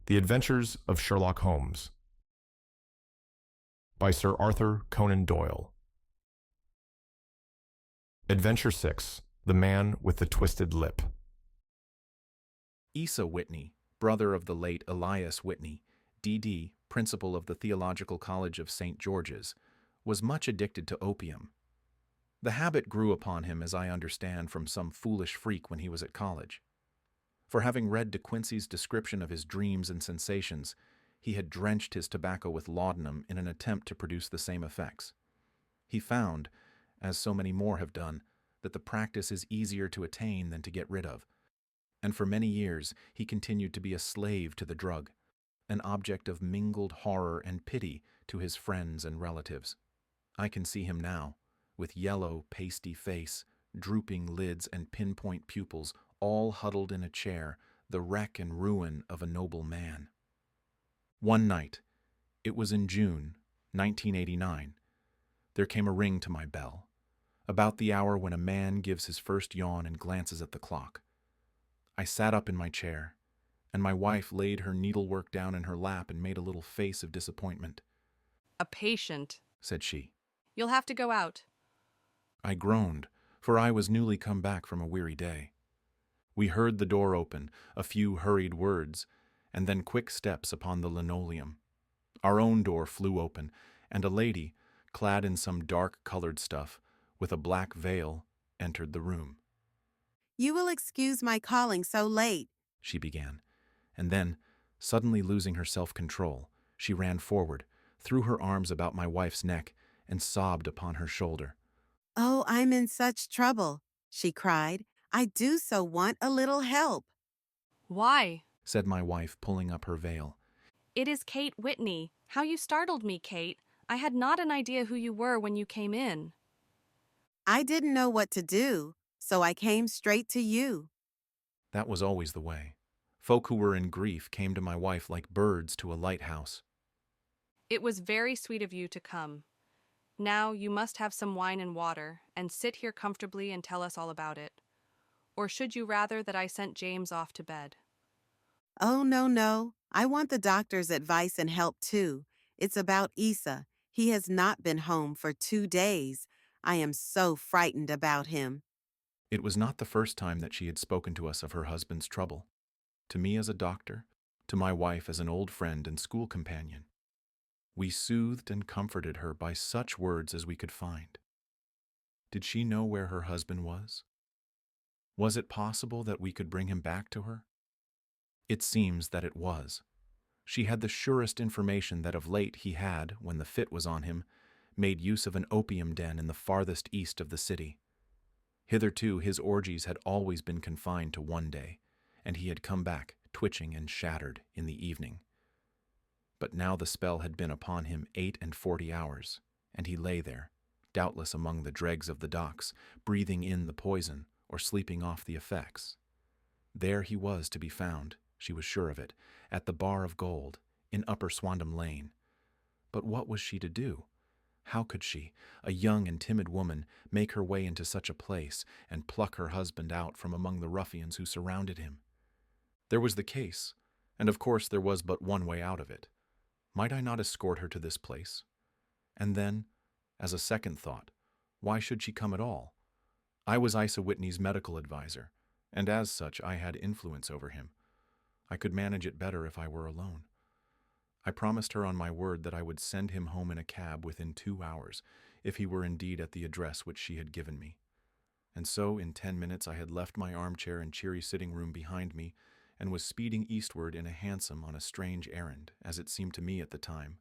The Adventures of Sherlock Holmes by Sir Arthur Conan Doyle. Adventure 6, The Man with the Twisted Lip. Asa Whitney, brother of the late Elias Whitney, D.D., principal of the Theological College of St. George's, was much addicted to opium. The habit grew upon him, as I understand, from some foolish freak when he was at college. For having read De Quincey's description of his dreams and sensations, he had drenched his tobacco with laudanum in an attempt to produce the same effects. He found, as so many more have done, that the practice is easier to attain than to get rid of, and for many years he continued to be a slave to the drug, an object of mingled horror and pity to his friends and relatives. I can see him now, with yellow, pasty face, drooping lids and pinpoint pupils, all huddled in a chair, the wreck and ruin of a noble man. One night, it was in June, 1989, there came a ring to my bell, about the hour when a man gives his first yawn and glances at the clock. I sat up in my chair, and my wife laid her needlework down in her lap and made a little face of disappointment. "A patient," said she. "You'll have to go out." I groaned, for I was newly come back from a weary day. We heard the door open, a few hurried words, and then quick steps upon the linoleum. Our own door flew open, and a lady, clad in some dark-colored stuff, with a black veil, entered the room. "You will excuse my calling so late," she began, and then, suddenly losing her self-control, she ran forward, threw her arms about my wife's neck, and sobbed upon her shoulder. "Oh, I'm in such trouble," she cried. "I do so want a little help." "Why?" said my wife, pulling up her veil. "It is Kate Whitney. How you startled me, Kate. I had not an idea who you were when you came in." "I didn't know what to do, so I came straight to you." That was always the way. Folk who were in grief came to my wife like birds to a lighthouse. "It was very sweet of you to come. Now you must have some wine and water, and sit here comfortably and tell us all about it. Or should you rather that I sent James off to bed?" "Oh, no. I want the doctor's advice and help too. It's about Asa. He has not been home for 2 days. I am so frightened about him." It was not the first time that she had spoken to us of her husband's trouble, to me as a doctor, to my wife as an old friend and school companion. We soothed and comforted her by such words as we could find. Did she know where her husband was? Was it possible that we could bring him back to her? It seems that it was. She had the surest information that of late he had, when the fit was on him, made use of an opium den in the farthest east of the city. Hitherto his orgies had always been confined to one day, and he had come back, twitching and shattered, in the evening. But now the spell had been upon him 48 hours, and he lay there, doubtless among the dregs of the docks, breathing in the poison or sleeping off the effects. There he was to be found, she was sure of it, at the Bar of Gold, in Upper Swandam Lane. But what was she to do? How could she, a young and timid woman, make her way into such a place and pluck her husband out from among the ruffians who surrounded him? There was the case, and of course there was but one way out of it. Might I not escort her to this place? And then, as a second thought, why should she come at all? I was Asa Whitney's medical advisor, and as such I had influence over him. I could manage it better if I were alone. I promised her on my word that I would send him home in a cab within 2 hours, if he were indeed at the address which she had given me. And so, in 10 minutes, I had left my armchair and cheery sitting room behind me, and was speeding eastward in a hansom on a strange errand, as it seemed to me at the time,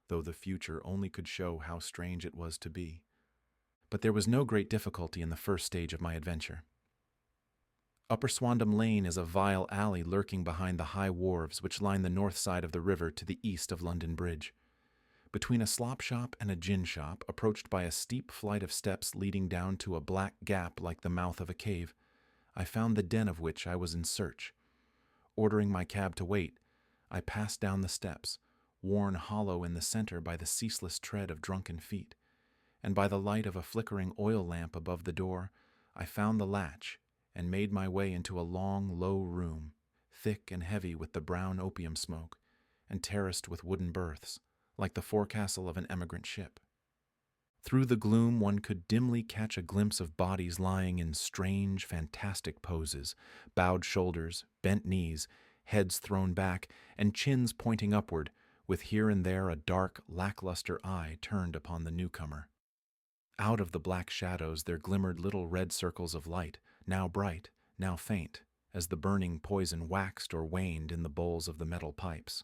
though the future only could show how strange it was to be. But there was no great difficulty in the first stage of my adventure. Upper Swandam Lane is a vile alley lurking behind the high wharves which line the north side of the river to the east of London Bridge. Between a slop shop and a gin shop, approached by a steep flight of steps leading down to a black gap like the mouth of a cave, I found the den of which I was in search. Ordering my cab to wait, I passed down the steps, worn hollow in the center by the ceaseless tread of drunken feet, and by the light of a flickering oil lamp above the door, I found the latch and made my way into a long, low room, thick and heavy with the brown opium smoke, and terraced with wooden berths, like the forecastle of an emigrant ship. Through the gloom one could dimly catch a glimpse of bodies lying in strange, fantastic poses, bowed shoulders, bent knees, heads thrown back, and chins pointing upward, with here and there a dark, lackluster eye turned upon the newcomer. Out of the black shadows there glimmered little red circles of light, now bright, now faint, as the burning poison waxed or waned in the bowls of the metal pipes.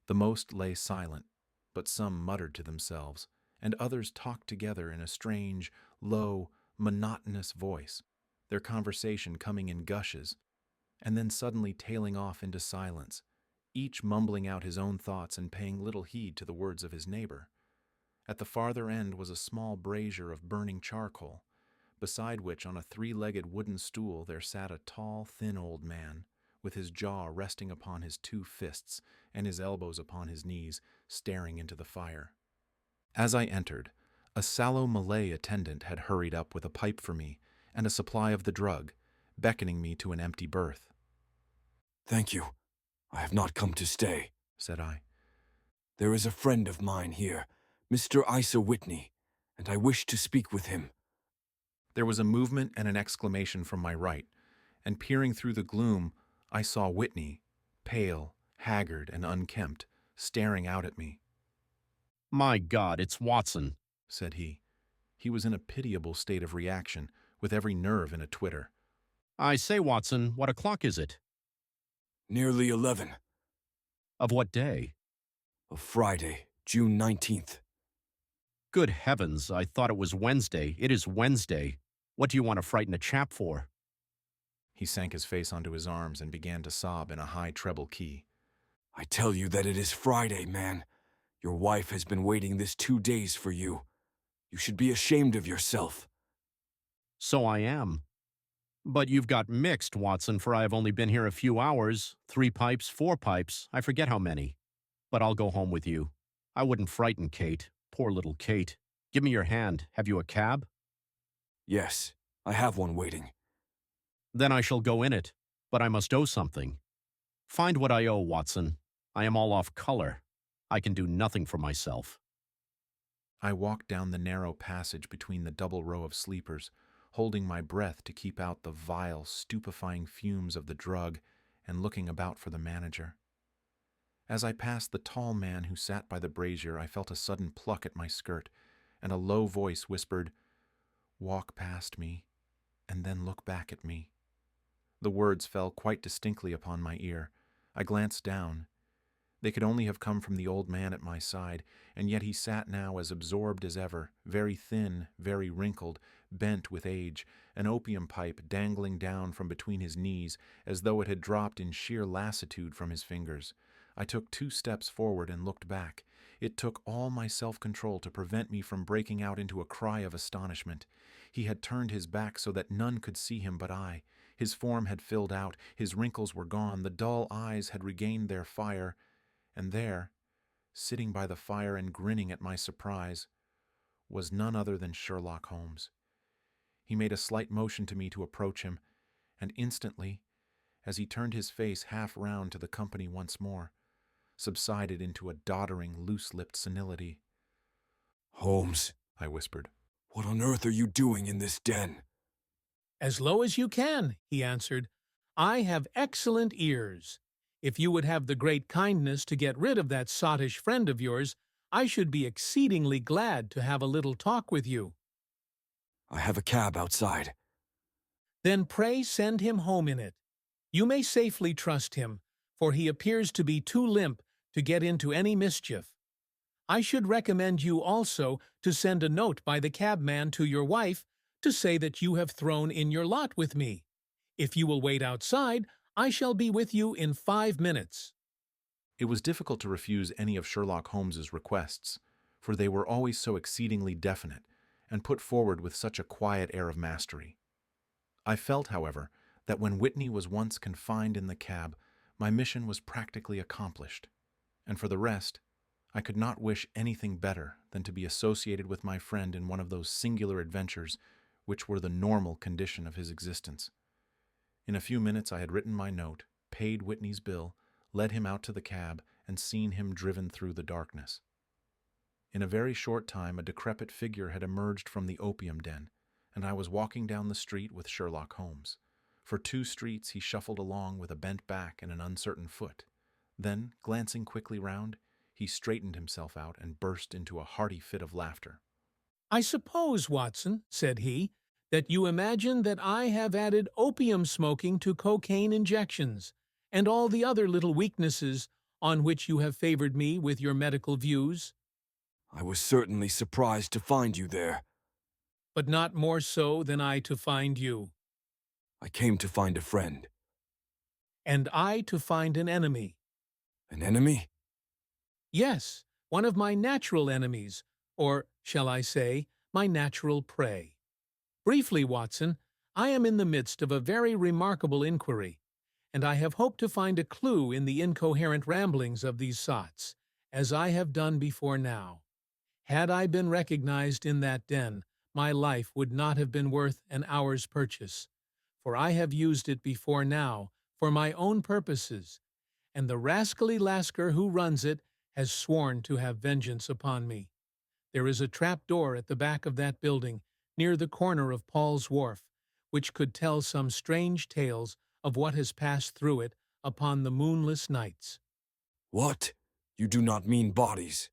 The most lay silent, but some muttered to themselves, and others talked together in a strange, low, monotonous voice, their conversation coming in gushes, and then suddenly tailing off into silence, each mumbling out his own thoughts and paying little heed to the words of his neighbor. At the farther end was a small brazier of burning charcoal, beside which on a three-legged wooden stool there sat a tall, thin old man, with his jaw resting upon his two fists and his elbows upon his knees, staring into the fire. As I entered, a sallow Malay attendant had hurried up with a pipe for me and a supply of the drug, beckoning me to an empty berth. "Thank you. I have not come to stay," said I. "There is a friend of mine here, Mr. Isa Whitney, and I wish to speak with him." There was a movement and an exclamation from my right, and peering through the gloom, I saw Whitney, pale, haggard, and unkempt, staring out at me. "My God, it's Watson," said he. He was in a pitiable state of reaction, with every nerve in a twitter. "I say, Watson, what o'clock is it?" "Nearly 11. "Of what day?" Of Friday, June 19th. "Good heavens, I thought it was Wednesday. It is Wednesday. What do you want to frighten a chap for?" He sank his face onto his arms and began to sob in a high treble key. "I tell you that it is Friday, man. Your wife has been waiting this 2 days for you. You should be ashamed of yourself." "So I am. But you've got mixed, Watson, for I have only been here a few hours. 3 pipes, 4 pipes, I forget how many. But I'll go home with you. I wouldn't frighten Kate. Poor little Kate. Give me your hand. Have you a cab?" "Yes, I have one waiting." "Then I shall go in it. But I must owe something. Find what I owe, Watson. I am all off color. I can do nothing for myself." I walked down the narrow passage between the double row of sleepers, holding my breath to keep out the vile, stupefying fumes of the drug and looking about for the manager. As I passed the tall man who sat by the brazier, I felt a sudden pluck at my skirt, and a low voice whispered, "Walk past me, and then look back at me." The words fell quite distinctly upon my ear. I glanced down. They could only have come from the old man at my side, and yet he sat now as absorbed as ever, very thin, very wrinkled, bent with age, an opium pipe dangling down from between his knees as though it had dropped in sheer lassitude from his fingers. I took 2 steps forward and looked back. It took all my self-control to prevent me from breaking out into a cry of astonishment. He had turned his back so that none could see him but I. His form had filled out, his wrinkles were gone, the dull eyes had regained their fire, and there, sitting by the fire and grinning at my surprise, was none other than Sherlock Holmes. He made a slight motion to me to approach him, and instantly, as he turned his face half round to the company once more, subsided into a doddering, loose-lipped senility. "Holmes," I whispered. "what on earth are you doing in this den?" "As low as you can," he answered. "I have excellent ears. If you would have the great kindness to get rid of that sottish friend of yours, I should be exceedingly glad to have a little talk with you." "I have a cab outside." "Then pray send him home in it. You may safely trust him, for he appears to be too limp to get into any mischief. I should recommend you also to send a note by the cabman to your wife to say that you have thrown in your lot with me. If you will wait outside, I shall be with you in 5 minutes." It was difficult to refuse any of Sherlock Holmes's requests, for they were always so exceedingly definite, and put forward with such a quiet air of mastery. I felt, however, that when Whitney was once confined in the cab, my mission was practically accomplished, and for the rest, I could not wish anything better than to be associated with my friend in one of those singular adventures which were the normal condition of his existence. In a few minutes I had written my note, paid Whitney's bill, led him out to the cab, and seen him driven through the darkness. In a very short time, a decrepit figure had emerged from the opium den, and I was walking down the street with Sherlock Holmes. For 2 streets he shuffled along with a bent back and an uncertain foot. Then, glancing quickly round, he straightened himself out and burst into a hearty fit of laughter. "I suppose, Watson," said he, "that you imagine that I have added opium smoking to cocaine injections, and all the other little weaknesses on which you have favored me with your medical views, I was certainly surprised to find you there. but not more so than I to find you, I came to find a friend. and I to find an enemy. An enemy? Yes, one of my natural enemies, or, shall I say, my natural prey. Briefly, Watson, I am in the midst of a very remarkable inquiry, and I have hoped to find a clue in the incoherent ramblings of these sots, as I have done before now. Had I been recognized in that den, my life would not have been worth an hour's purchase, for I have used it before now for my own purposes, and the rascally lascar who runs it has sworn to have vengeance upon me. There is a trap door at the back of that building, near the corner of Paul's Wharf, which could tell some strange tales of what has passed through it upon the moonless nights. What? You do not mean bodies?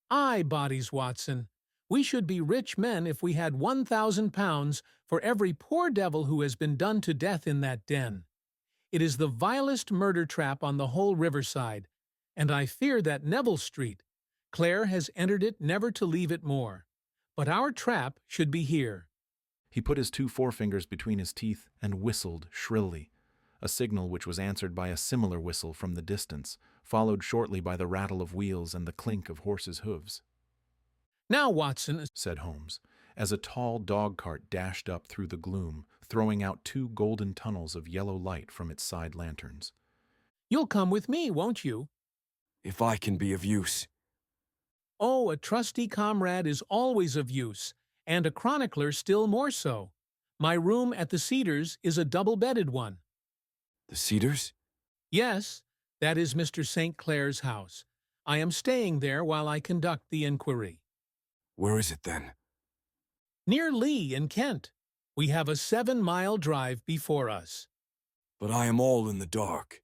Aye, bodies, Watson. We should be rich men if we had 1,000 pounds for every poor devil who has been done to death in that den. It is the vilest murder trap on the whole riverside, and I fear that Neville Street. Clare has entered it never to leave it more. But our trap should be here. He put his 2 forefingers between his teeth and whistled shrilly, a signal which was answered by a similar whistle from the distance, followed shortly by the rattle of wheels and the clink of horses' hooves. "Now, Watson," said Holmes, as a tall dog-cart dashed up through the gloom, throwing out 2 golden tunnels of yellow light from its side lanterns. "you'll come with me, won't you?" If I can be of use. Oh, a trusty comrade is always of use, and a chronicler still more so. My room at the Cedars is a double-bedded one. The Cedars? Yes, that is Mr. St. Clair's house. I am staying there while I conduct the inquiry. Where is it then? Near Lee in Kent. We have a 7-mile drive before us. But I am all in the dark.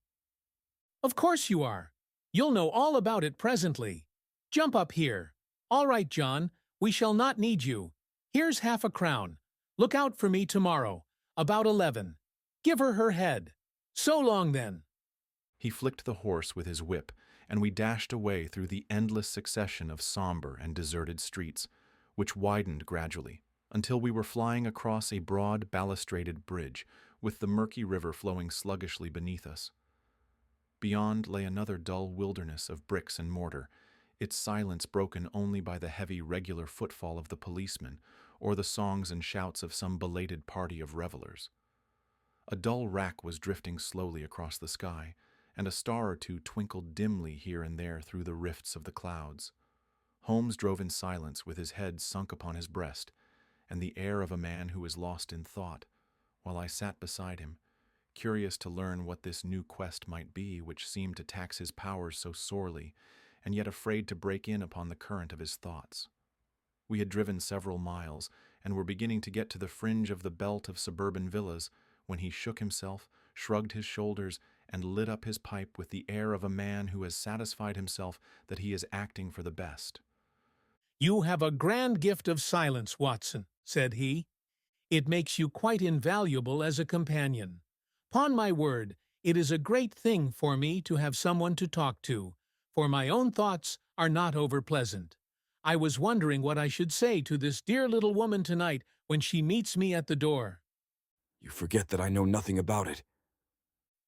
Of course you are. You'll know all about it presently. Jump up here. All right, John, we shall not need you. Here's half a crown. Look out for me tomorrow, about 11. Give her her head. So long, then." He flicked the horse with his whip, and we dashed away through the endless succession of somber and deserted streets, which widened gradually, until we were flying across a broad balustraded bridge, with the murky river flowing sluggishly beneath us. Beyond lay another dull wilderness of bricks and mortar, its silence broken only by the heavy regular footfall of the policeman or the songs and shouts of some belated party of revelers. A dull wrack was drifting slowly across the sky, and a star or 2 twinkled dimly here and there through the rifts of the clouds. Holmes drove in silence with his head sunk upon his breast, and the air of a man who is lost in thought, while I sat beside him, curious to learn what this new quest might be which seemed to tax his powers so sorely, and yet afraid to break in upon the current of his thoughts. We had driven several miles, and were beginning to get to the fringe of the belt of suburban villas, when he shook himself, shrugged his shoulders, and lit up his pipe with the air of a man who has satisfied himself that he is acting for the best. "You have a grand gift of silence, Watson," said he. "It makes you quite invaluable as a companion. 'Pon my word, it is a great thing for me to have someone to talk to, for my own thoughts are not over-pleasant. I was wondering what I should say to this dear little woman tonight when she meets me at the door. You forget that I know nothing about it.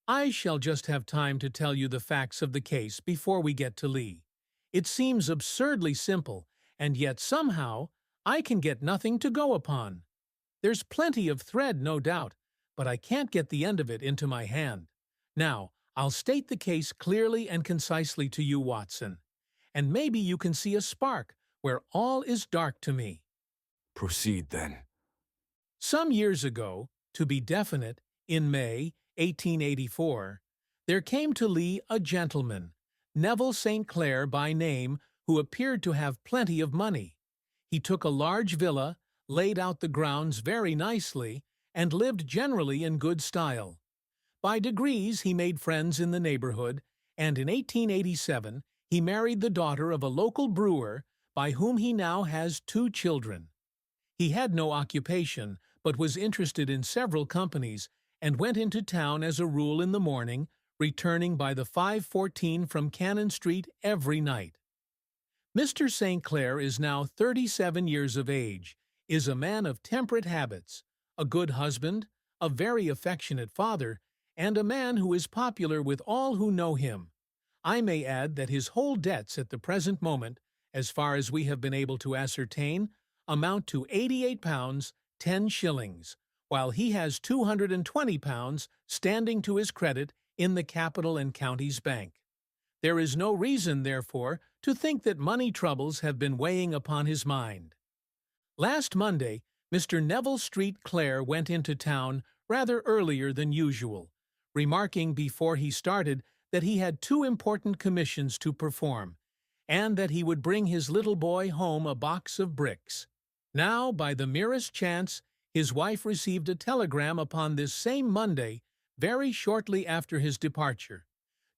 I shall just have time to tell you the facts of the case before we get to Lee. It seems absurdly simple, and yet somehow I can get nothing to go upon. There's plenty of thread, no doubt, but I can't get the end of it into my hand. Now, I'll state the case clearly and concisely to you, Watson, and maybe you can see a spark where all is dark to me. Proceed, then. Some years ago, to be definite, in May 1884, There came to Lee a gentleman, Neville St. Clair by name, who appeared to have plenty of money. He took a large villa, laid out the grounds very nicely, and lived generally in good style. By degrees he made friends in the neighborhood, and in 1887 he married the daughter of a local brewer, by whom he now has 2 children. He had no occupation, but was interested in several companies, and went into town as a rule in the morning, returning by the 5:14 from Cannon Street every night. Mr. St. Clair is now 37 years of age, is a man of temperate habits, a good husband, a very affectionate father, and a man who is popular with all who know him. I may add that his whole debts at the present moment, as far as we have been able to ascertain, amount to £88 10s, while he has £220 standing to his credit in the Capital and Counties Bank. There is no reason, therefore, to think that money troubles have been weighing upon his mind. Last Monday, Mr. Neville Street Clare went into town rather earlier than usual, remarking before he started that he had 2 important commissions to perform, and that he would bring his little boy home a box of bricks. Now, by the merest chance, his wife received a telegram upon this same Monday, very shortly after his departure,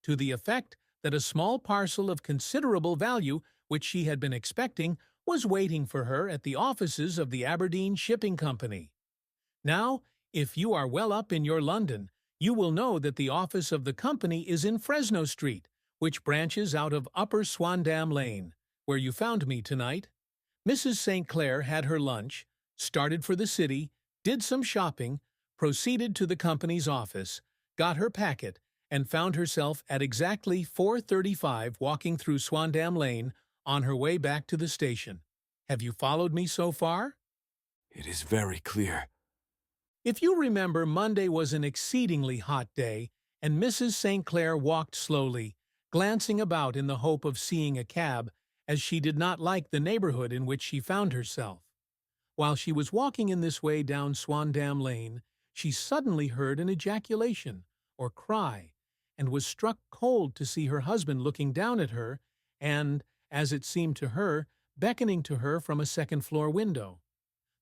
to the effect that a small parcel of considerable value, which she had been expecting, was waiting for her at the offices of the Aberdeen Shipping Company. Now, if you are well up in your London, you will know that the office of the company is in Fresno Street, which branches out of Upper Swandam Lane, where you found me tonight. Mrs. St. Clair had her lunch, started for the city, did some shopping, proceeded to the company's office, got her packet, and found herself at exactly 4:35 walking through Swandam Lane on her way back to the station. Have you followed me so far? It is very clear. If you remember, Monday was an exceedingly hot day, and Mrs. St. Clair walked slowly, glancing about in the hope of seeing a cab, as she did not like the neighborhood in which she found herself. While she was walking in this way down Swandam Lane, she suddenly heard an ejaculation, or cry, and was struck cold to see her husband looking down at her and, as it seemed to her, beckoning to her from a second-floor window.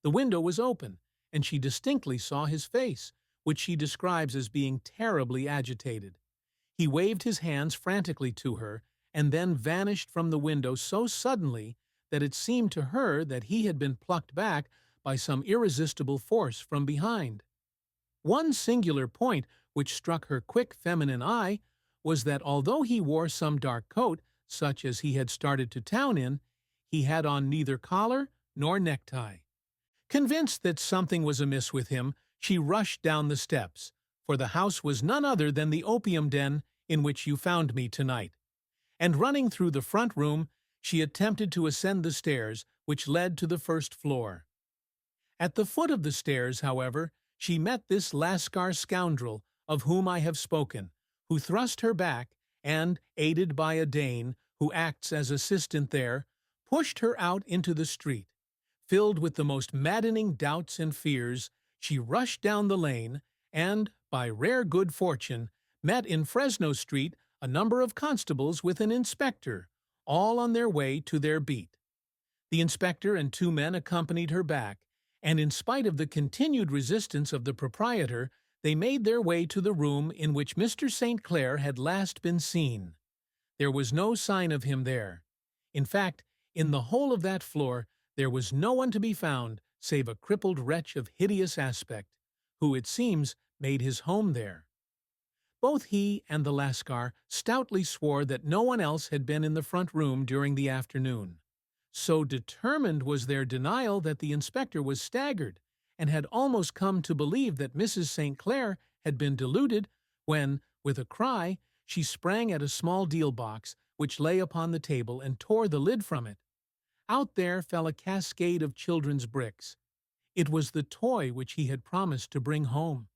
The window was open, and she distinctly saw his face, which she describes as being terribly agitated. He waved his hands frantically to her, and then vanished from the window so suddenly that it seemed to her that he had been plucked back by some irresistible force from behind. One singular point which struck her quick feminine eye was that although he wore some dark coat, such as he had started to town in, he had on neither collar nor necktie. Convinced that something was amiss with him, she rushed down the steps, for the house was none other than the opium den in which you found me tonight. And running through the front room, she attempted to ascend the stairs which led to the first floor. At the foot of the stairs, however, she met this Lascar scoundrel of whom I have spoken, who thrust her back and, aided by a Dane, who acts as assistant there, pushed her out into the street. Filled with the most maddening doubts and fears, she rushed down the lane and, by rare good fortune, met in Fresno Street a number of constables with an inspector, all on their way to their beat. The inspector and 2 men accompanied her back, and in spite of the continued resistance of the proprietor, they made their way to the room in which Mr. St. Clair had last been seen. There was no sign of him there. In fact, in the whole of that floor, there was no one to be found save a crippled wretch of hideous aspect, who, it seems, made his home there. Both he and the Lascar stoutly swore that no one else had been in the front room during the afternoon. So determined was their denial that the inspector was staggered, and had almost come to believe that Mrs. St. Clair had been deluded, when, with a cry, she sprang at a small deal box which lay upon the table and tore the lid from it. Out there fell a cascade of children's bricks. It was the toy which he had promised to bring home.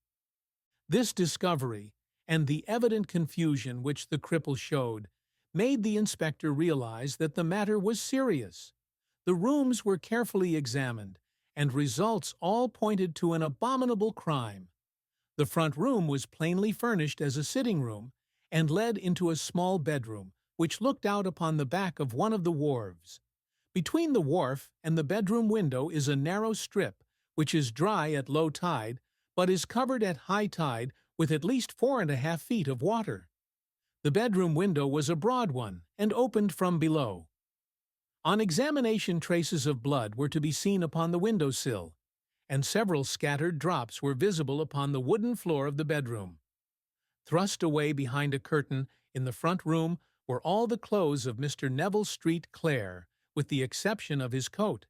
This discovery, and the evident confusion which the cripple showed, made the inspector realize that the matter was serious. The rooms were carefully examined, and results all pointed to an abominable crime. The front room was plainly furnished as a sitting room, and led into a small bedroom, which looked out upon the back of one of the wharves. Between the wharf and the bedroom window is a narrow strip, which is dry at low tide, but is covered at high tide with at least 4.5 feet of water. The bedroom window was a broad one and opened from below. On examination, traces of blood were to be seen upon the window sill, and several scattered drops were visible upon the wooden floor of the bedroom. Thrust away behind a curtain in the front room were all the clothes of Mr. Neville Street Clare, with the exception of his coat,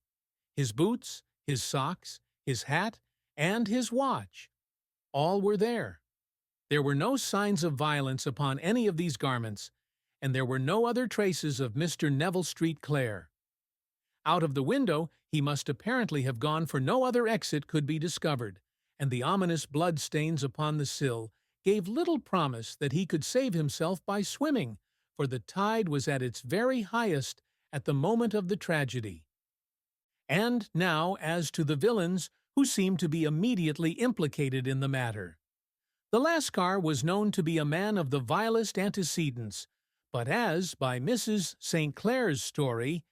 his boots, his socks, his hat, and his watch. All were there. There were no signs of violence upon any of these garments, and there were no other traces of Mr. Neville Street Clare. Out of the window he must apparently have gone, for no other exit could be discovered, and the ominous blood stains upon the sill gave little promise that he could save himself by swimming, for the tide was at its very highest at the moment of the tragedy. And now as to the villains who seemed to be immediately implicated in the matter. The Lascar was known to be a man of the vilest antecedents, but as, by Mrs. St. Clair's story,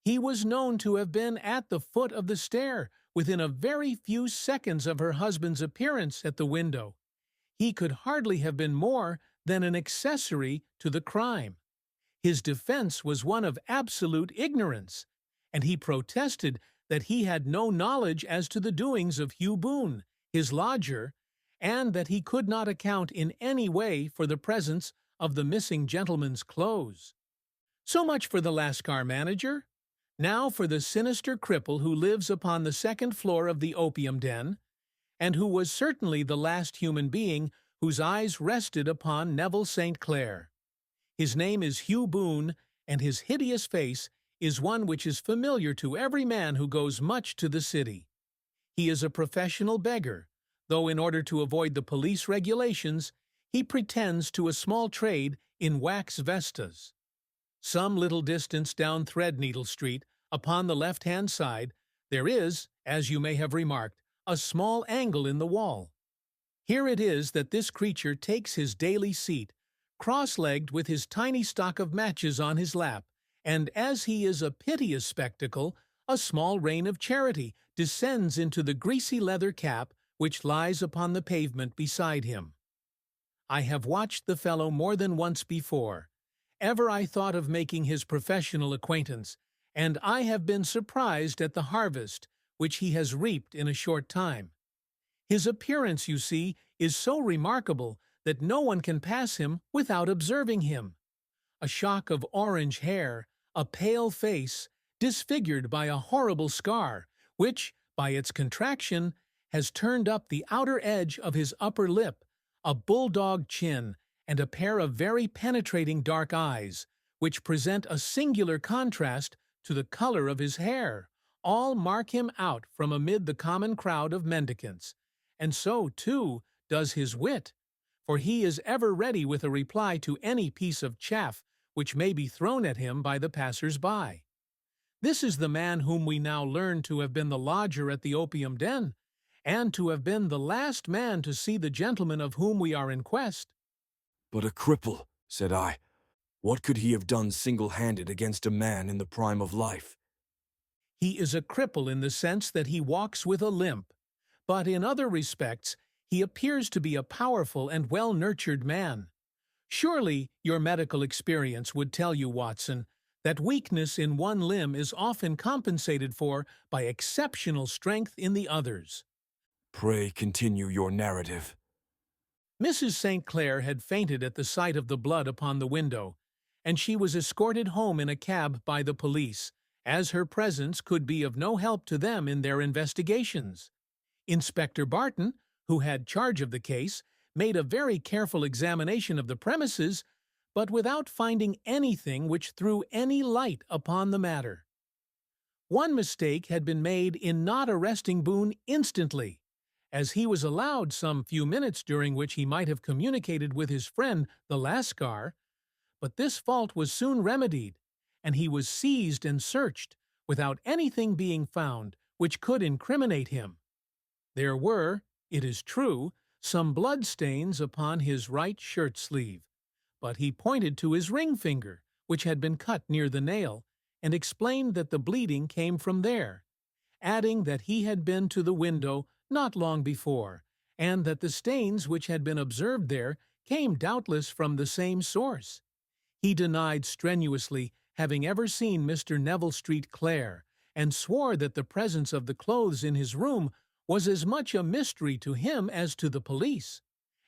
he was known to have been at the foot of the stair within a very few seconds of her husband's appearance at the window, he could hardly have been more than an accessory to the crime. His defense was one of absolute ignorance, and he protested that he had no knowledge as to the doings of Hugh Boone, his lodger, and that he could not account in any way for the presence of the missing gentleman's clothes. So much for the Lascar manager. Now for the sinister cripple who lives upon the second floor of the opium den, and who was certainly the last human being whose eyes rested upon Neville St. Clair. His name is Hugh Boone, and his hideous face is one which is familiar to every man who goes much to the city. He is a professional beggar, though in order to avoid the police regulations, he pretends to a small trade in wax vestas. Some little distance down Threadneedle Street, upon the left-hand side, there is, as you may have remarked, a small angle in the wall. Here it is that this creature takes his daily seat, cross-legged with his tiny stock of matches on his lap, and as he is a piteous spectacle, a small rain of charity descends into the greasy leather cap which lies upon the pavement beside him. I have watched the fellow more than once before. Ever I thought of making his professional acquaintance, and I have been surprised at the harvest which he has reaped in a short time. His appearance, you see, is so remarkable that no one can pass him without observing him. A shock of orange hair, a pale face, disfigured by a horrible scar, which, by its contraction, has turned up the outer edge of his upper lip, a bulldog chin, and a pair of very penetrating dark eyes, which present a singular contrast to the color of his hair, all mark him out from amid the common crowd of mendicants. And so, too, does his wit, for he is ever ready with a reply to any piece of chaff which may be thrown at him by the passers-by. This is the man whom we now learn to have been the lodger at the opium den, and to have been the last man to see the gentleman of whom we are in quest. But a cripple, said I. What could he have done single-handed against a man in the prime of life? He is a cripple in the sense that he walks with a limp, but in other respects he appears to be a powerful and well-nurtured man. Surely your medical experience would tell you, Watson, that weakness in one limb is often compensated for by exceptional strength in the others. Pray continue your narrative. Mrs. St. Clair had fainted at the sight of the blood upon the window, and she was escorted home in a cab by the police, as her presence could be of no help to them in their investigations. Inspector Barton, who had charge of the case, made a very careful examination of the premises, but without finding anything which threw any light upon the matter. One mistake had been made in not arresting Boone instantly, as he was allowed some few minutes during which he might have communicated with his friend the Lascar, but this fault was soon remedied, and he was seized and searched, without anything being found which could incriminate him. There were, it is true, some blood stains upon his right shirt sleeve, but he pointed to his ring finger, which had been cut near the nail, and explained that the bleeding came from there, adding that he had been to the window not long before, and that the stains which had been observed there came doubtless from the same source. He denied strenuously having ever seen Mr. Neville Street Clare, and swore that the presence of the clothes in his room was as much a mystery to him as to the police.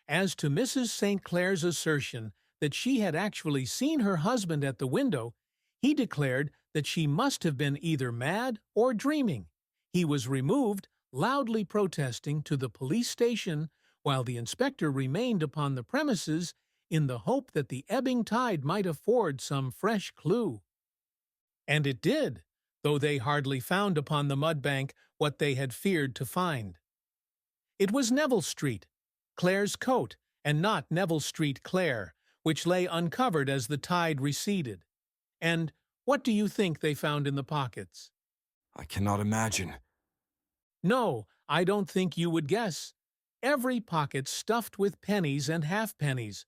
As to Mrs. St. Clair's assertion that she had actually seen her husband at the window, he declared that she must have been either mad or dreaming. He was removed, loudly protesting, to the police station, while the inspector remained upon the premises in the hope that the ebbing tide might afford some fresh clue. And it did, though they hardly found upon the mudbank what they had feared to find. It was Neville Street, Clare's coat, and not Neville Street Clare, which lay uncovered as the tide receded. And what do you think they found in the pockets? I cannot imagine. No, I don't think you would guess. Every pocket stuffed with pennies and halfpennies,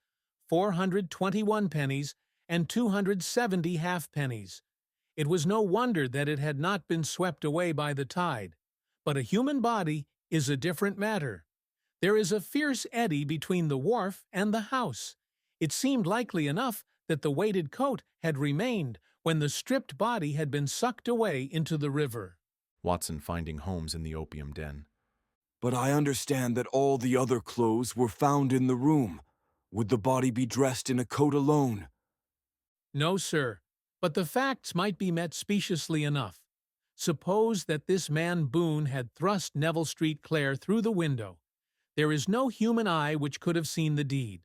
421 pennies and 270 halfpennies. It was no wonder that it had not been swept away by the tide. But a human body is a different matter. There is a fierce eddy between the wharf and the house. It seemed likely enough that the weighted coat had remained when the stripped body had been sucked away into the river. Watson finding Holmes in the opium den. But I understand that all the other clothes were found in the room. Would the body be dressed in a coat alone? No, sir, but the facts might be met speciously enough. Suppose that this man Boone had thrust Neville Street Clare through the window. There is no human eye which could have seen the deed.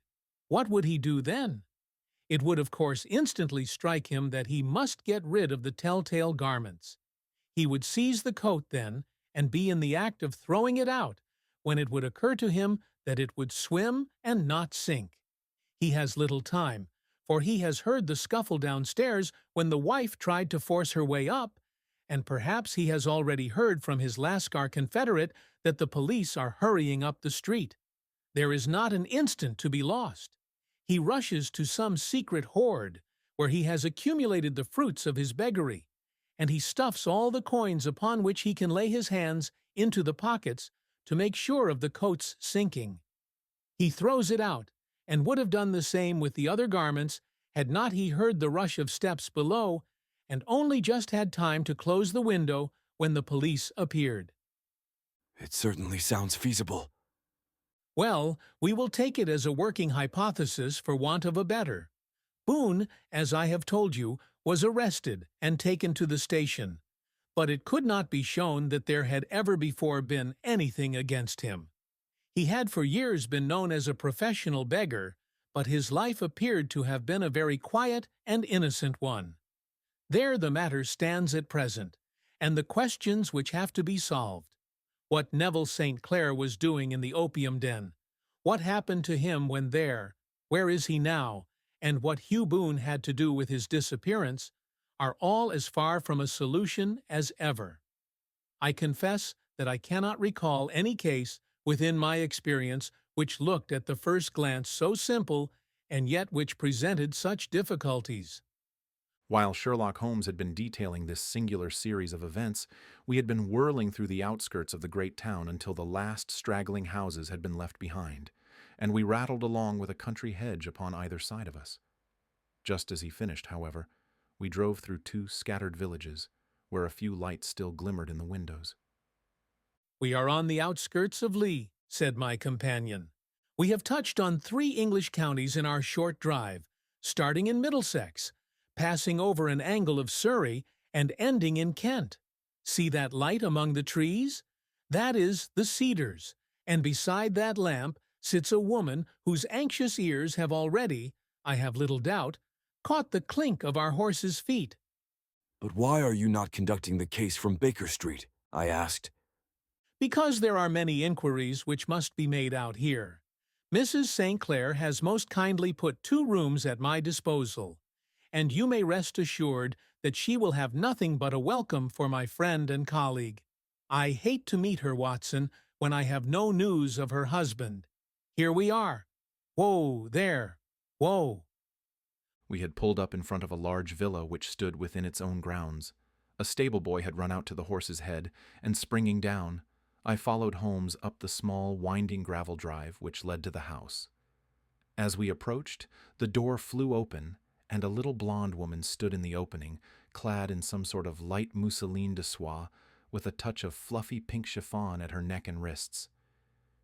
What would he do then? It would of course instantly strike him that he must get rid of the telltale garments. He would seize the coat then, and be in the act of throwing it out, when it would occur to him that it would swim and not sink. He has little time, for he has heard the scuffle downstairs when the wife tried to force her way up, and perhaps he has already heard from his Lascar confederate that the police are hurrying up the street. There is not an instant to be lost. He rushes to some secret hoard, where he has accumulated the fruits of his beggary, and he stuffs all the coins upon which he can lay his hands into the pockets to make sure of the coat's sinking. He throws it out, and would have done the same with the other garments had not he heard the rush of steps below, and only just had time to close the window when the police appeared. It certainly sounds feasible. Well, we will take it as a working hypothesis for want of a better. Boone, as I have told you, was arrested and taken to the station, but it could not be shown that there had ever before been anything against him. He had for years been known as a professional beggar, but his life appeared to have been a very quiet and innocent one. There the matter stands at present, and the questions which have to be solved. What Neville St. Clair was doing in the opium den, what happened to him when there, where is he now, and what Hugh Boone had to do with his disappearance, are all as far from a solution as ever. I confess that I cannot recall any case within my experience which looked at the first glance so simple and yet which presented such difficulties. While Sherlock Holmes had been detailing this singular series of events, we had been whirling through the outskirts of the great town until the last straggling houses had been left behind, and we rattled along with a country hedge upon either side of us. Just as he finished, however, we drove through 2 scattered villages, where a few lights still glimmered in the windows. "We are on the outskirts of Lee," said my companion. "We have touched on 3 English counties in our short drive, starting in Middlesex, passing over an angle of Surrey, and ending in Kent. See that light among the trees? That is the Cedars, and beside that lamp sits a woman whose anxious ears have already, I have little doubt, caught the clink of our horses' feet." But why are you not conducting the case from Baker Street? I asked. "Because there are many inquiries which must be made out here. Mrs. St. Clair has most kindly put 2 rooms at my disposal, and you may rest assured that she will have nothing but a welcome for my friend and colleague. I hate to meet her, Watson, when I have no news of her husband. Here we are. Whoa, there. Whoa. We had pulled up in front of a large villa which stood within its own grounds. A stable boy had run out to the horse's head, and springing down, I followed Holmes up the small, winding gravel drive which led to the house. As we approached, the door flew open, and a little blonde woman stood in the opening, clad in some sort of light mousseline de soie, with a touch of fluffy pink chiffon at her neck and wrists.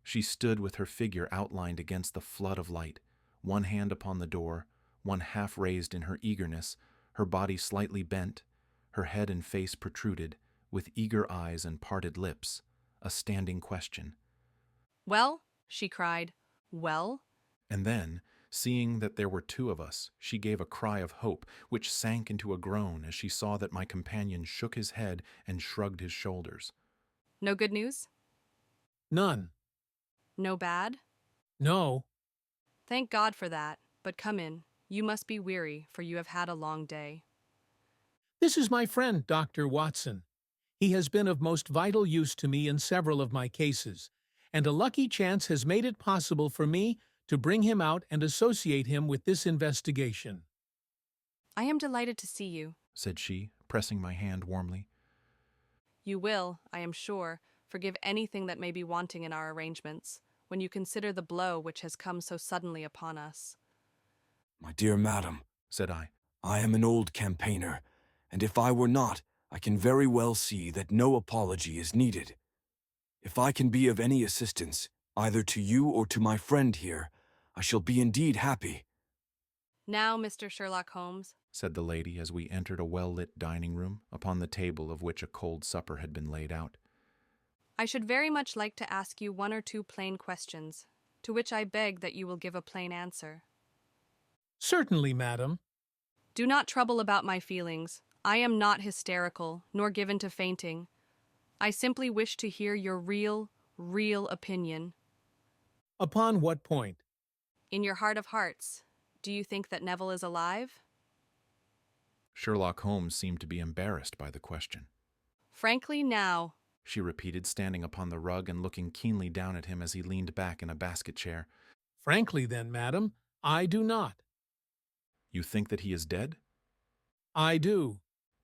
She stood with her figure outlined against the flood of light, one hand upon the door, one half raised in her eagerness, her body slightly bent, her head and face protruded, with eager eyes and parted lips, a standing question. Well? She cried. Well? And then, seeing that there were two of us, she gave a cry of hope, which sank into a groan as she saw that my companion shook his head and shrugged his shoulders. No good news? None. No bad? No. Thank God for that, but come in. You must be weary, for you have had a long day. This is my friend, Dr. Watson. He has been of most vital use to me in several of my cases, and a lucky chance has made it possible for me to bring him out and associate him with this investigation. I am delighted to see you, Said she, pressing my hand warmly. You will, I am sure, forgive anything that may be wanting in our arrangements, when you consider the blow which has come so suddenly upon us. My dear madam, Said I am an old campaigner, and if I were not, I can very well see that no apology is needed. If I can be of any assistance, either to you or to my friend here, I shall be indeed happy. Now, Mr. Sherlock Holmes, said the lady as we entered a well-lit dining room, upon the table of which a cold supper had been laid out. I should very much like to ask you one or two plain questions, to which I beg that you will give a plain answer. Certainly, madam. Do not trouble about my feelings. I am not hysterical, nor given to fainting. I simply wish to hear your real opinion. Upon what point? In your heart of hearts, do you think that Neville is alive? Sherlock Holmes seemed to be embarrassed by the question. Frankly, now, She repeated, standing upon the rug and looking keenly down at him as he leaned back in a basket chair. Frankly, then, madam, I do not. You think that he is dead? I do.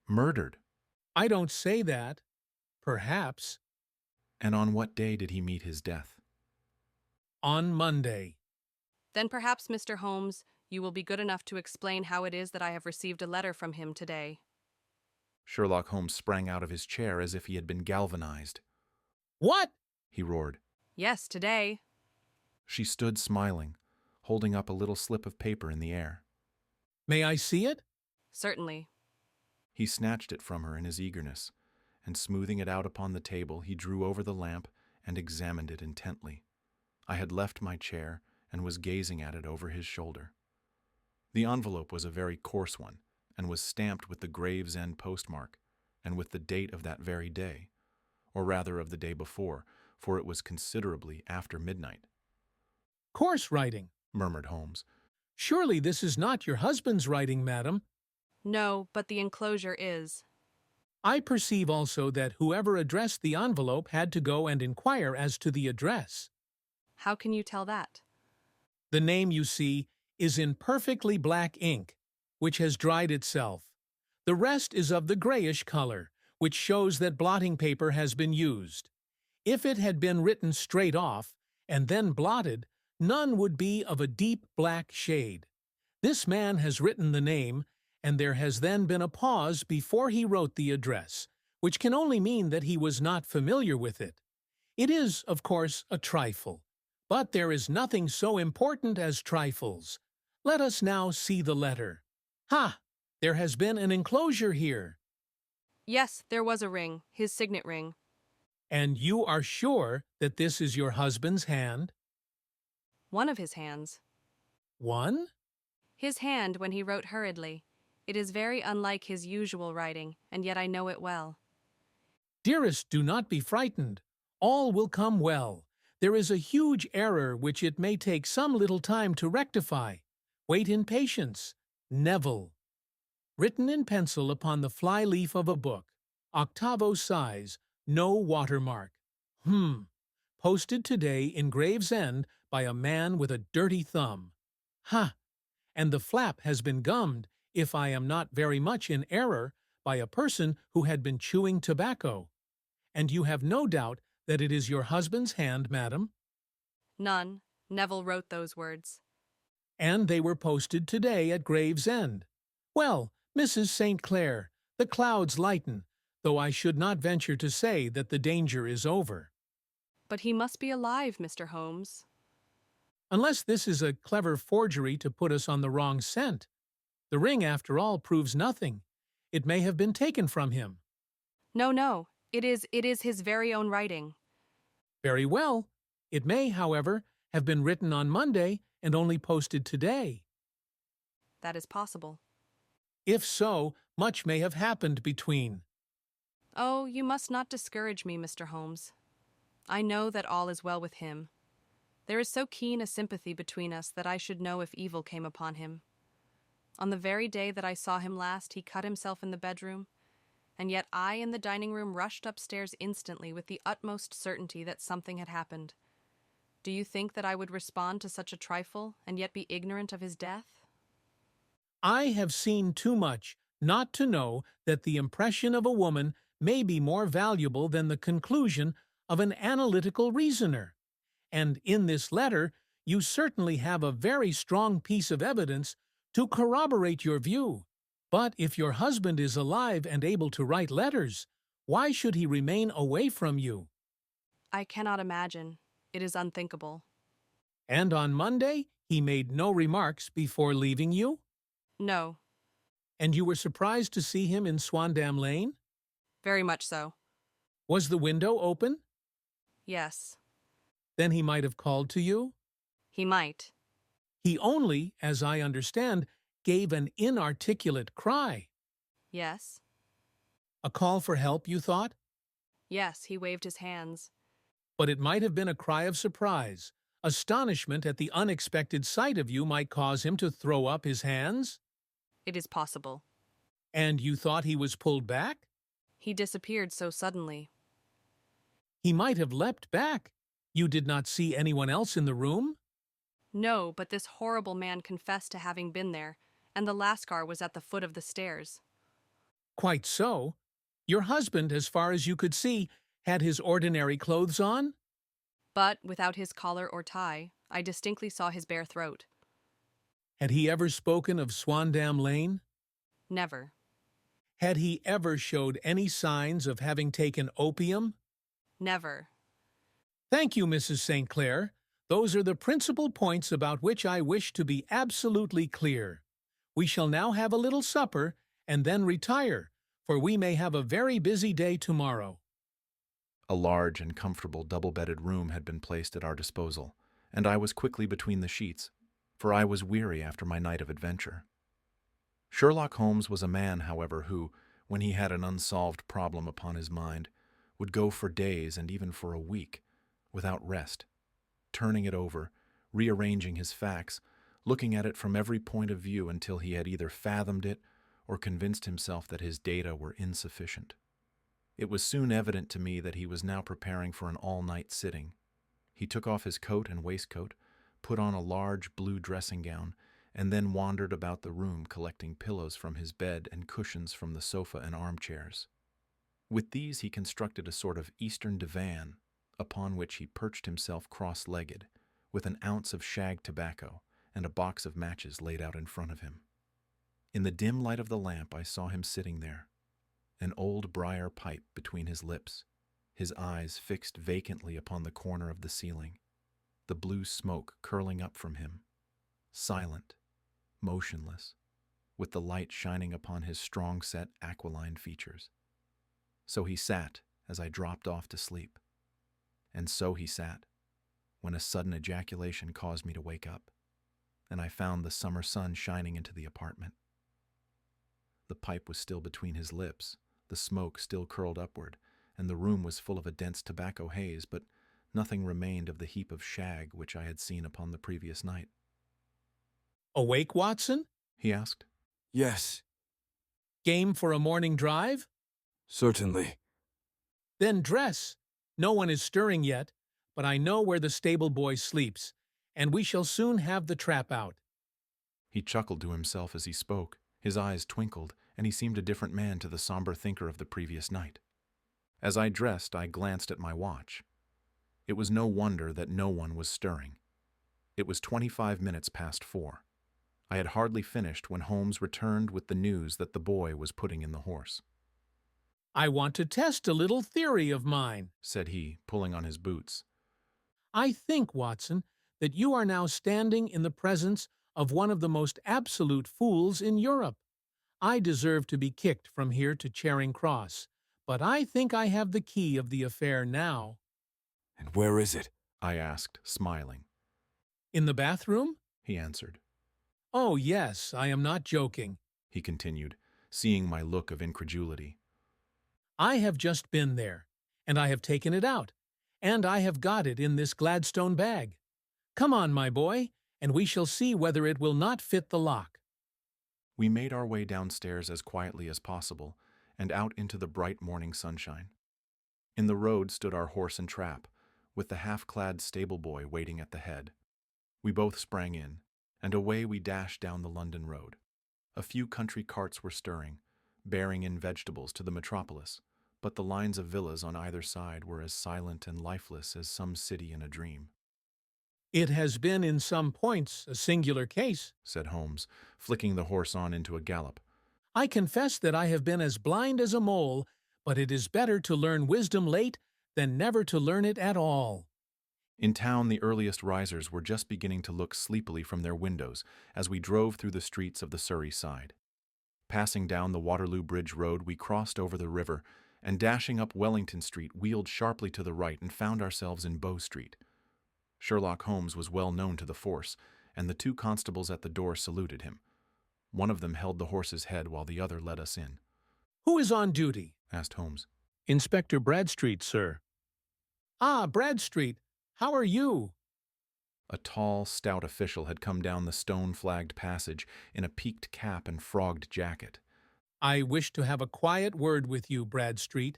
Murdered? I don't say that. Perhaps. And on what day did he meet his death? On Monday. then perhaps, Mr. Holmes, you will be good enough to explain how it is that I have received a letter from him today. Sherlock Holmes sprang out of his chair as if he had been galvanized. What? He roared. Yes, today. She stood smiling, holding up a little slip of paper in the air. May I see it? Certainly. He snatched it from her in his eagerness, and smoothing it out upon the table, he drew over the lamp and examined it intently. I had left my chair and was gazing at it over his shoulder. The envelope was a very coarse one, and was stamped with the Gravesend postmark, and with the date of that very day, or rather of the day before, for it was considerably after midnight. Coarse writing, Murmured Holmes. Surely this is not your husband's writing, madam. No, but the enclosure is. I perceive also that whoever addressed the envelope had to go and inquire as to the address. How can you tell that? The name, you see, is in perfectly black ink, which has dried itself. The rest is of the grayish color, which shows that blotting paper has been used. If it had been written straight off, and then blotted, none would be of a deep black shade. This man has written the name, and there has then been a pause before he wrote the address, which can only mean that he was not familiar with it. It is, of course, a trifle, but there is nothing so important as trifles. Let us now see the letter. Ha! There has been an enclosure here. Yes, there was a ring, his signet ring. And you are sure that this is your husband's hand? One of his hands. One? His hand when he wrote hurriedly. It is very unlike his usual writing, and yet I know it well. Dearest, do not be frightened. All will come well. There is a huge error which it may take some little time to rectify. Wait in patience. Neville. Written in pencil upon the fly-leaf of a book. Octavo size. No watermark. Posted today in Gravesend by a man with a dirty thumb. Ha! and the flap has been gummed, if I am not very much in error, by a person who had been chewing tobacco. And you have no doubt that it is your husband's hand, madam? None. Neville wrote those words. And they were posted today at Gravesend. Well, Mrs. St. Clair, the clouds lighten, though I should not venture to say that the danger is over. But he must be alive, Mr. Holmes. Unless this is a clever forgery to put us on the wrong scent. The ring, after all, proves nothing. It may have been taken from him. No. It is his very own writing. Very well. It may, however, have been written on Monday and only posted today. That is possible. If so, much may have happened between. Oh, you must not discourage me, Mr. Holmes. I know that all is well with him. There is so keen a sympathy between us that I should know if evil came upon him. On the very day that I saw him last, he cut himself in the bedroom, and yet I in the dining room rushed upstairs instantly with the utmost certainty that something had happened. Do you think that I would respond to such a trifle and yet be ignorant of his death? I have seen too much not to know that the impression of a woman may be more valuable than the conclusion of an analytical reasoner. And in this letter, you certainly have a very strong piece of evidence to corroborate your view. But if your husband is alive and able to write letters, why should he remain away from you? I cannot imagine. It is unthinkable. And on Monday, he made no remarks before leaving you? No, And you were surprised to see him in Swandam Lane? very much so. Was the window open? Yes, Then he might have called to you? he might. He only, as I understand, gave an inarticulate cry. Yes, A call for help, you thought? yes, he waved his hands. But it might have been a cry of surprise. Astonishment at the unexpected sight of you might cause him to throw up his hands? It is possible. And you thought he was pulled back? He disappeared so suddenly. He might have leapt back. You did not see anyone else in the room? No, but this horrible man confessed to having been there, and the Lascar was at the foot of the stairs. Quite so. Your husband, as far as you could see, had his ordinary clothes on? But, without his collar or tie, I distinctly saw his bare throat. Had he ever spoken of Swandam Lane? Never. Had he ever showed any signs of having taken opium? Never. Thank you, Mrs. St. Clair. Those are the principal points about which I wish to be absolutely clear. We shall now have a little supper and then retire, for we may have a very busy day tomorrow. A large and comfortable double-bedded room had been placed at our disposal, and I was quickly between the sheets, for I was weary after my night of adventure. Sherlock Holmes was a man, however, who, when he had an unsolved problem upon his mind, would go for days and even for a week, without rest, turning it over, rearranging his facts, looking at it from every point of view until he had either fathomed it or convinced himself that his data were insufficient. It was soon evident to me that he was now preparing for an all-night sitting. He took off his coat and waistcoat, put on a large blue dressing gown, and then wandered about the room collecting pillows from his bed and cushions from the sofa and armchairs. With these he constructed a sort of Eastern divan, upon which he perched himself cross-legged, with an ounce of shag tobacco and a box of matches laid out in front of him. In the dim light of the lamp I saw him sitting there, an old briar pipe between his lips, his eyes fixed vacantly upon the corner of the ceiling, the blue smoke curling up from him, silent, motionless, with the light shining upon his strong-set aquiline features. So he sat as I dropped off to sleep, and so he sat, when a sudden ejaculation caused me to wake up, and I found the summer sun shining into the apartment. The pipe was still between his lips, the smoke still curled upward, and the room was full of a dense tobacco haze, but nothing remained of the heap of shag which I had seen upon the previous night. Awake, Watson? He asked. Yes, Game for a morning drive? certainly. Then dress. No one is stirring yet, but I know where the stable boy sleeps, and we shall soon have the trap out. He chuckled to himself as he spoke. His eyes twinkled, and he seemed a different man to the somber thinker of the previous night. As I dressed, I glanced at my watch. It was no wonder that no one was stirring. It was 25 minutes past 4. I had hardly finished when Holmes returned with the news that the boy was putting in the horse. I want to test a little theory of mine, Said he, pulling on his boots. I think, Watson, that you are now standing in the presence of one of the most absolute fools in Europe. I deserve to be kicked from here to Charing Cross, but I think I have the key of the affair now. And where is it? I asked, smiling. In the bathroom? He answered. Oh, yes, I am not joking. He continued, seeing my look of incredulity. I have just been there, and I have taken it out, and I have got it in this Gladstone bag. Come on, my boy, and we shall see whether it will not fit the lock. We made our way downstairs as quietly as possible and out into the bright morning sunshine. In the road stood our horse and trap, with the half-clad stable boy waiting at the head. We both sprang in, and away we dashed down the London road. A few country carts were stirring, bearing in vegetables to the metropolis, but the lines of villas on either side were as silent and lifeless as some city in a dream. It has been in some points a singular case, Said Holmes, flicking the horse on into a gallop. I confess that I have been as blind as a mole, but it is better to learn wisdom late than never to learn it at all. In town, the earliest risers were just beginning to look sleepily from their windows as we drove through the streets of the Surrey side. Passing down the Waterloo Bridge Road, we crossed over the river, and dashing up Wellington Street, wheeled sharply to the right and found ourselves in Bow Street. Sherlock Holmes was well known to the force, and the 2 constables at the door saluted him. One of them held the horse's head while the other led us in. Who is on duty? Asked Holmes. Inspector Bradstreet, sir. Ah, Bradstreet, how are you? A tall, stout official had come down the stone-flagged passage in a peaked cap and frogged jacket. I wish to have a quiet word with you, Bradstreet.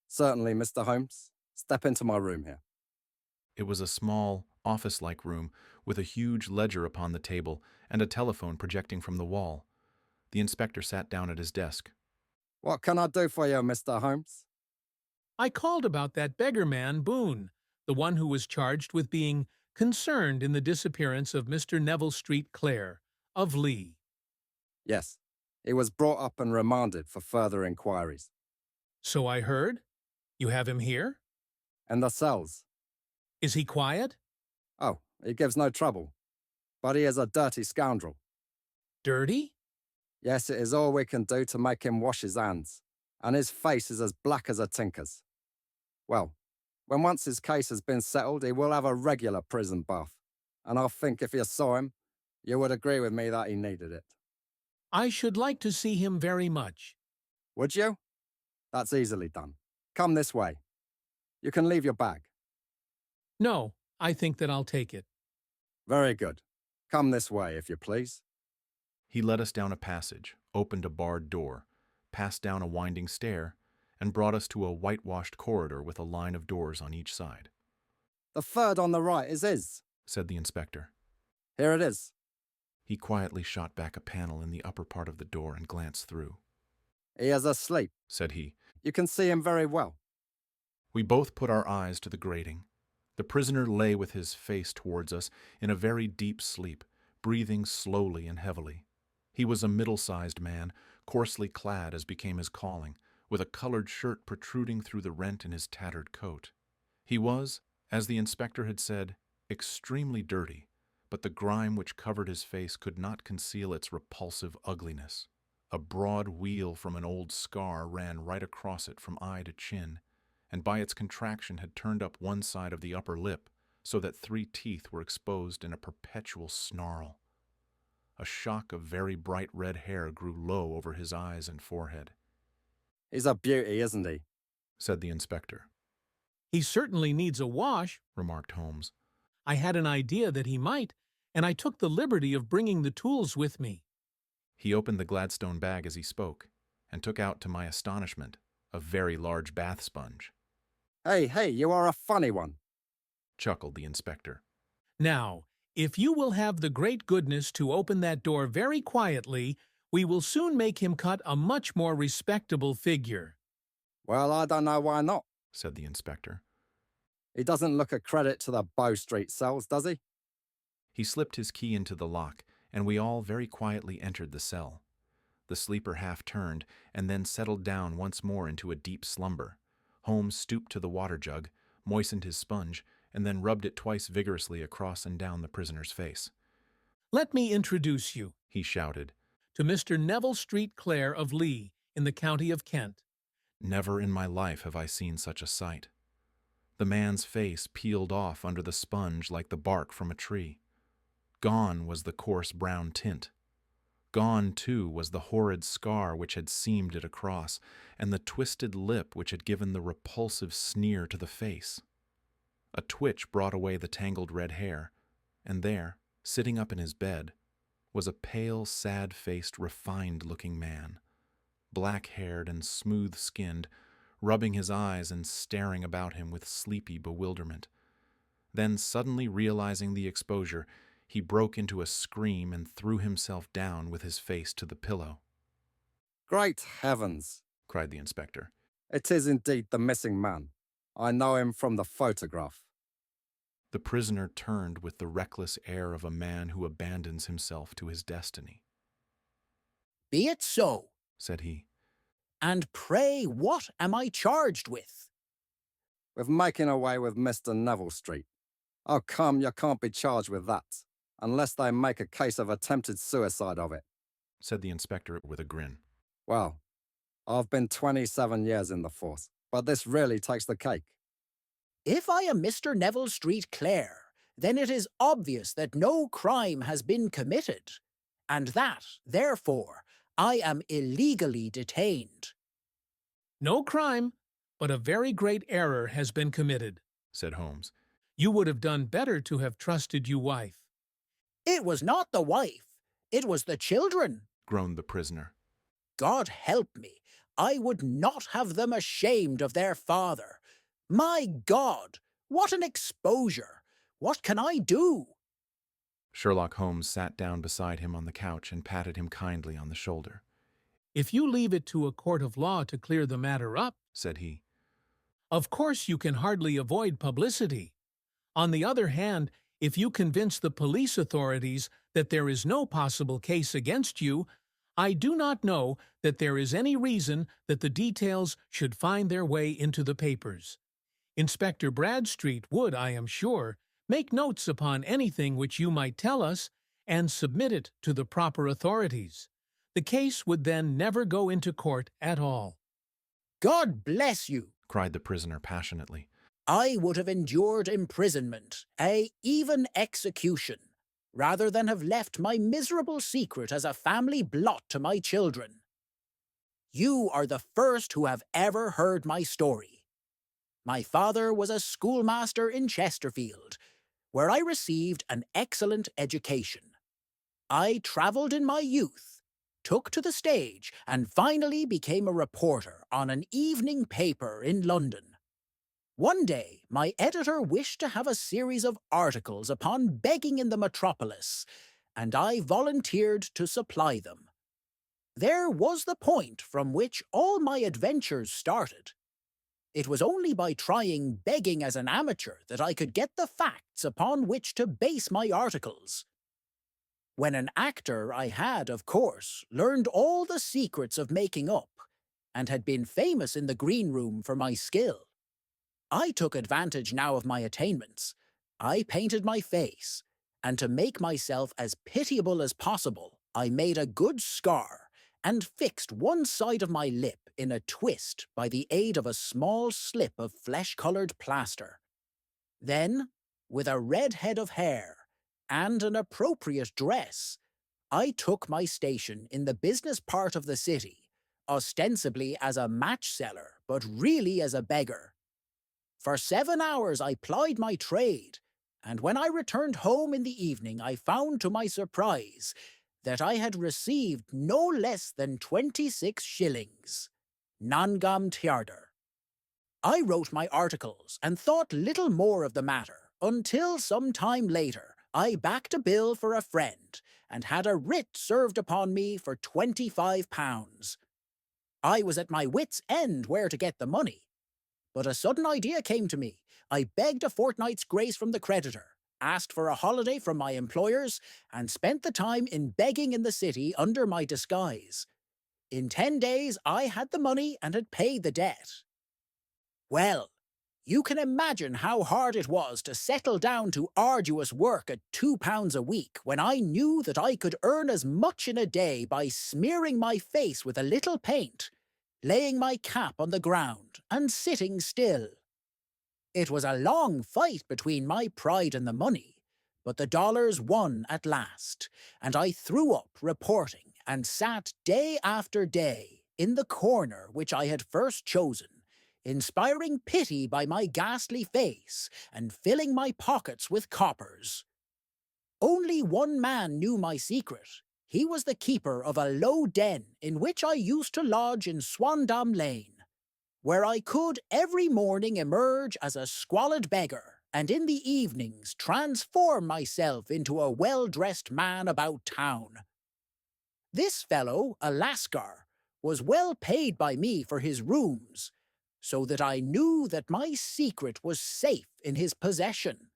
Certainly, Mr. Holmes. Step into my room here. It was a small, office-like room with a huge ledger upon the table and a telephone projecting from the wall. The inspector sat down at his desk. What can I do for you, Mr. Holmes? I called about that beggar man, Boone, the one who was charged with being concerned in the disappearance of Mr. Neville Street Clare, of Lee. Yes. He was brought up and remanded for further inquiries. So I heard. You have him here? In the cells. Is he quiet? Oh, he gives no trouble. But he is a dirty scoundrel. Dirty? Yes, it is all we can do to make him wash his hands. And his face is as black as a tinker's. Well, when once his case has been settled, he will have a regular prison bath. And I think if you saw him, you would agree with me that he needed it. I should like to see him very much. Would you? That's easily done. Come this way. You can leave your bag. No, I think that I'll take it. Very good. Come this way, if you please. He led us down a passage, opened a barred door, passed down a winding stair, and brought us to a whitewashed corridor with a line of doors on each side. The third on the right is his, Said the inspector. Here it is. He quietly shot back a panel in the upper part of the door and glanced through. He is asleep. Said he. You can see him very well. We both put our eyes to the grating. The prisoner lay with his face towards us in a very deep sleep, breathing slowly and heavily. He was a middle-sized man, coarsely clad as became his calling, with a colored shirt protruding through the rent in his tattered coat. He was, as the inspector had said, extremely dirty, but the grime which covered his face could not conceal its repulsive ugliness. A broad wheal from an old scar ran right across it from eye to chin, and by its contraction had turned up one side of the upper lip, so that 3 teeth were exposed in a perpetual snarl. A shock of very bright red hair grew low over his eyes and forehead. He's a beauty, isn't he? Said the inspector. He certainly needs a wash, Remarked Holmes. I had an idea that he might, and I took the liberty of bringing the tools with me. He opened the Gladstone bag as he spoke, and took out, to my astonishment, a very large bath sponge. Hey, you are a funny one. Chuckled the inspector. Now, If you will have the great goodness to open that door very quietly, we will soon make him cut a much more respectable figure. Well, I don't know why not, said the inspector. He doesn't look a credit to the Bow Street cells, does he? He slipped his key into the lock, and we all very quietly entered the cell. The sleeper half turned, and then settled down once more into a deep slumber. Holmes stooped to the water jug, moistened his sponge, and then rubbed it twice vigorously across and down the prisoner's face. Let me introduce you, He shouted. to Mr. Neville Street Clare of Lee, in the county of Kent. Never in my life have I seen such a sight. The man's face peeled off under the sponge like the bark from a tree. Gone was the coarse brown tint. Gone, too, was the horrid scar which had seamed it across, and the twisted lip which had given the repulsive sneer to the face. A twitch brought away the tangled red hair, and there, sitting up in his bed, was a pale, sad-faced, refined-looking man, black-haired and smooth-skinned, rubbing his eyes and staring about him with sleepy bewilderment. Then, suddenly realizing the exposure, he broke into a scream and threw himself down with his face to the pillow. Great heavens, Cried the inspector. it is indeed the missing man. I know him from the photograph. The prisoner turned with the reckless air of a man who abandons himself to his destiny. Be it so. Said he. And pray, what am I charged with? With making away with Mr. Neville Street. Oh, come, you can't be charged with that, unless they make a case of attempted suicide of it. Said the inspector with a grin. Well, I've been 27 years in the force, but this really takes the cake. If I am Mr. Neville Street Clare, then it is obvious that no crime has been committed, and that, therefore, I am illegally detained. No crime, but a very great error has been committed. Said Holmes. You would have done better to have trusted your wife. It was not the wife, it was the children. Groaned the prisoner. God help me, I would not have them ashamed of their father. My God, what an exposure! What can I do? Sherlock Holmes sat down beside him on the couch and patted him kindly on the shoulder. If you leave it to a court of law to clear the matter up, Said he. of course you can hardly avoid publicity. On the other hand, if you convince the police authorities that there is no possible case against you, I do not know that there is any reason that the details should find their way into the papers. Inspector Bradstreet would, I am sure, make notes upon anything which you might tell us and submit it to the proper authorities. The case would then never go into court at all. God bless you! Cried the prisoner passionately. I would have endured imprisonment, even execution, rather than have left my miserable secret as a family blot to my children. You are the first who have ever heard my story. My father was a schoolmaster in Chesterfield, where I received an excellent education. I travelled in my youth, took to the stage, and finally became a reporter on an evening paper in London. One day, my editor wished to have a series of articles upon begging in the metropolis, and I volunteered to supply them. There was the point from which all my adventures started. It was only by trying begging as an amateur that I could get the facts upon which to base my articles. When an actor, I had, of course, learned all the secrets of making up, and had been famous in the green room for my skill. I took advantage now of my attainments. I painted my face, and to make myself as pitiable as possible, I made a good scar and fixed one side of my lip in a twist by the aid of a small slip of flesh-coloured plaster. Then, with a red head of hair and an appropriate dress, I took my station in the business part of the city, ostensibly as a match seller, but really as a beggar. For 7 hours I plied my trade, and when I returned home in the evening I found to my surprise that I had received no less than 26 shillings. Nangam Tiarder. I wrote my articles and thought little more of the matter until some time later I backed a bill for a friend and had a writ served upon me for £25. I was at my wits' end where to get the money, but a sudden idea came to me. I begged a fortnight's grace from the creditor, asked for a holiday from my employers, and spent the time in begging in the city under my disguise. In 10 days, I had the money and had paid the debt. Well, you can imagine how hard it was to settle down to arduous work at £2 a week when I knew that I could earn as much in a day by smearing my face with a little paint, laying my cap on the ground, and sitting still. It was a long fight between my pride and the money, but the dollars won at last, and I threw up reporting and sat day after day in the corner which I had first chosen, inspiring pity by my ghastly face and filling my pockets with coppers. Only one man knew my secret. He was the keeper of a low den in which I used to lodge in Swandam Lane, where I could every morning emerge as a squalid beggar, and in the evenings transform myself into a well-dressed man about town. This fellow, a Lascar, was well paid by me for his rooms, so that I knew that my secret was safe in his possession.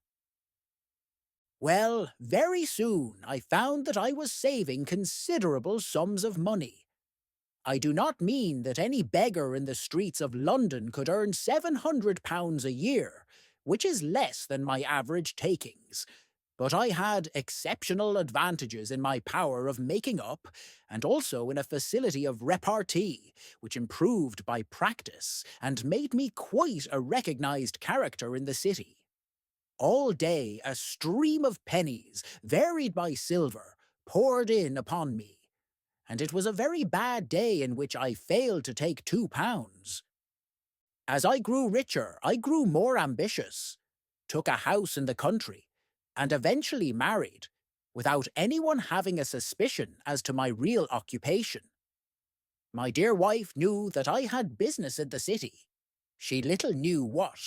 Well, very soon I found that I was saving considerable sums of money. I do not mean that any beggar in the streets of London could earn £700 a year, which is less than my average takings, but I had exceptional advantages in my power of making up, and also in a facility of repartee, which improved by practice and made me quite a recognized character in the city. All day a stream of pennies, varied by silver, poured in upon me, and it was a very bad day in which I failed to take £2. As I grew richer, I grew more ambitious, took a house in the country, and eventually married, without anyone having a suspicion as to my real occupation. My dear wife knew that I had business in the city. She little knew what.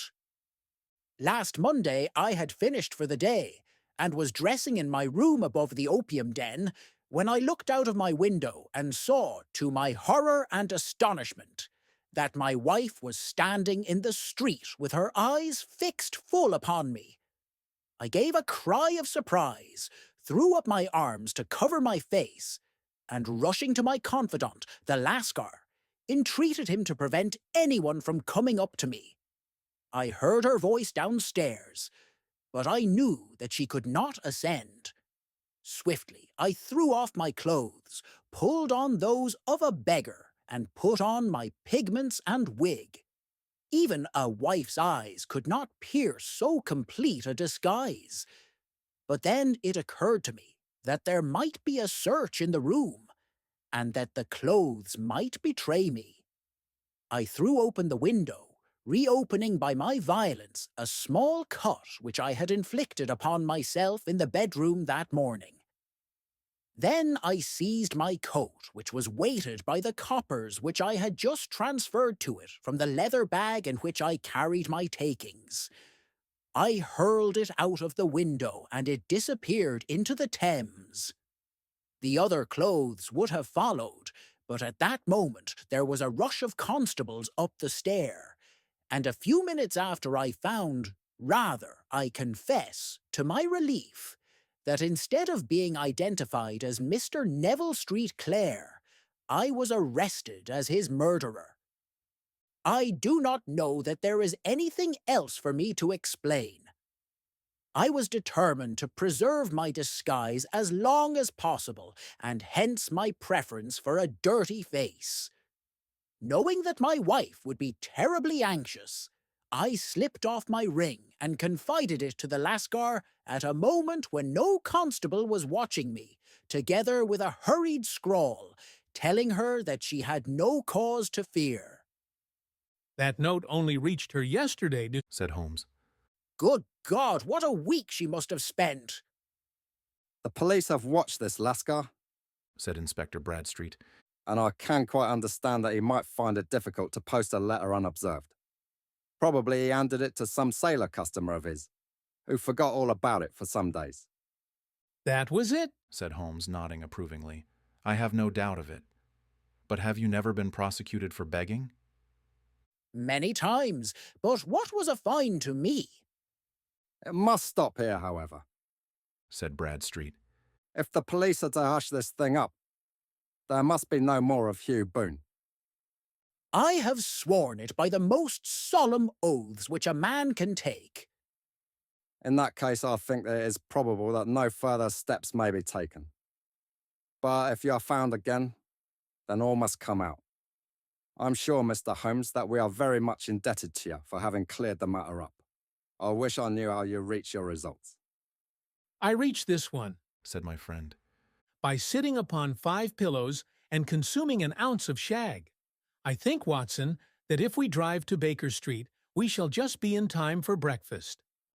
Last Monday I had finished for the day, and was dressing in my room above the opium den, when I looked out of my window and saw, to my horror and astonishment, that my wife was standing in the street with her eyes fixed full upon me. I gave a cry of surprise, threw up my arms to cover my face, and rushing to my confidant, the Lascar, entreated him to prevent anyone from coming up to me. I heard her voice downstairs, but I knew that she could not ascend. Swiftly I threw off my clothes, pulled on those of a beggar, and put on my pigments and wig. Even a wife's eyes could not pierce so complete a disguise. But then it occurred to me that there might be a search in the room, and that the clothes might betray me. I threw open the window, reopening by my violence a small cut which I had inflicted upon myself in the bedroom that morning. Then I seized my coat, which was weighted by the coppers which I had just transferred to it from the leather bag in which I carried my takings. I hurled it out of the window, and it disappeared into the Thames. The other clothes would have followed, but at that moment there was a rush of constables up the stair, and a few minutes after I found, rather, I confess, to my relief, that instead of being identified as Mr. Neville Street Clare, I was arrested as his murderer. I do not know that there is anything else for me to explain. I was determined to preserve my disguise as long as possible, and hence my preference for a dirty face. Knowing that my wife would be terribly anxious, I slipped off my ring and confided it to the Lascar at a moment when no constable was watching me, together with a hurried scrawl, telling her that she had no cause to fear. That note only reached her yesterday, said Holmes. Good God, what a week she must have spent! The police have watched this Lascar, said Inspector Bradstreet. and I can quite understand that he might find it difficult to post a letter unobserved. Probably he handed it to some sailor customer of his, who forgot all about it for some days. That was it. said Holmes, nodding approvingly. I have no doubt of it. But have you never been prosecuted for begging? Many times, but what was a fine to me? It must stop here, however. Said Bradstreet. If the police are to hush this thing up, there must be no more of Hugh Boone. I have sworn it by the most solemn oaths which a man can take. In that case, I think that it is probable that no further steps may be taken. But if you are found again, then all must come out. I'm sure, Mr. Holmes, that we are very much indebted to you for having cleared the matter up. I wish I knew how you reach your results. I reached this one Said my friend. by sitting upon 5 pillows and consuming an ounce of shag. I think, Watson, that if we drive to Baker Street, we shall just be in time for breakfast.